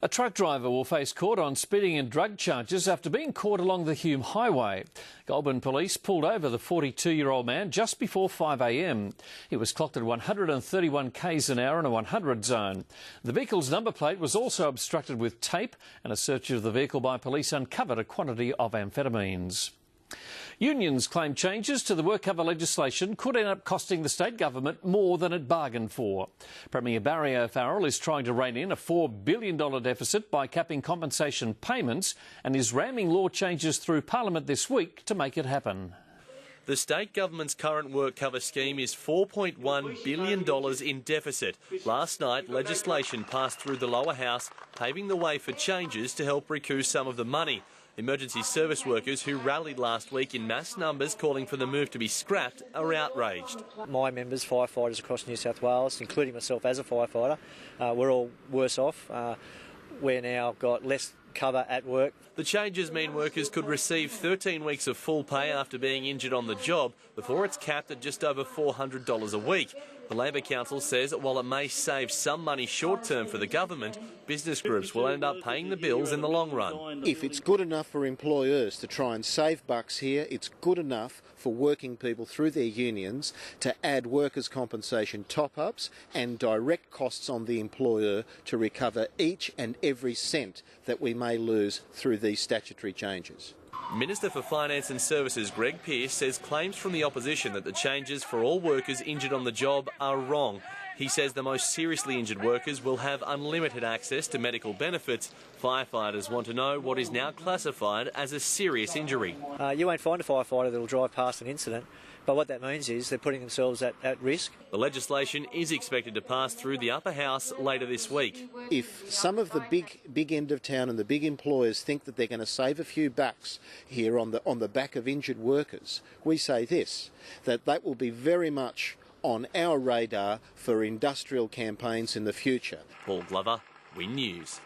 A truck driver will face court on speeding and drug charges after being caught along the Hume Highway. Goulburn police pulled over the 42-year-old man just before 5 a.m. He was clocked at 131 k's an hour in a 100 zone. The vehicle's number plate was also obstructed with tape, and a search of the vehicle by police uncovered a quantity of amphetamines. Unions claim changes to the work cover legislation could end up costing the state government more than it bargained for. Premier Barry O'Farrell is trying to rein in a $4 billion deficit by capping compensation payments and is ramming law changes through Parliament this week to make it happen. The state government's current work cover scheme is $4.1 billion in deficit. Last night, legislation passed through the lower house, paving the way for changes to help recoup some of the money. Emergency service workers who rallied last week in mass numbers calling for the move to be scrapped are outraged. My members, firefighters across New South Wales, including myself as a firefighter, we're all worse off. We're now got less cover at work. The changes mean workers could receive 13 weeks of full pay after being injured on the job before it's capped at just over $400 a week. The Labor Council says while it may save some money short term for the government, business groups will end up paying the bills in the long run. If it's good enough for employers to try and save bucks here, it's good enough for working people through their unions to add workers' compensation top-ups and direct costs on the employer to recover each and every cent that we may lose through these statutory changes. Minister for Finance and Services Greg Pearce says claims from the opposition that the changes for all workers injured on the job are wrong. He says the most seriously injured workers will have unlimited access to medical benefits. Firefighters want to know what is now classified as a serious injury. You won't find a firefighter that will drive past an incident, but what that means is they're putting themselves at risk. The legislation is expected to pass through the upper house later this week. If some of the big end of town and the big employers think that they're going to save a few bucks here on the back of injured workers, we say this, that will be very much on our radar for industrial campaigns in the future. Paul Glover, Win News.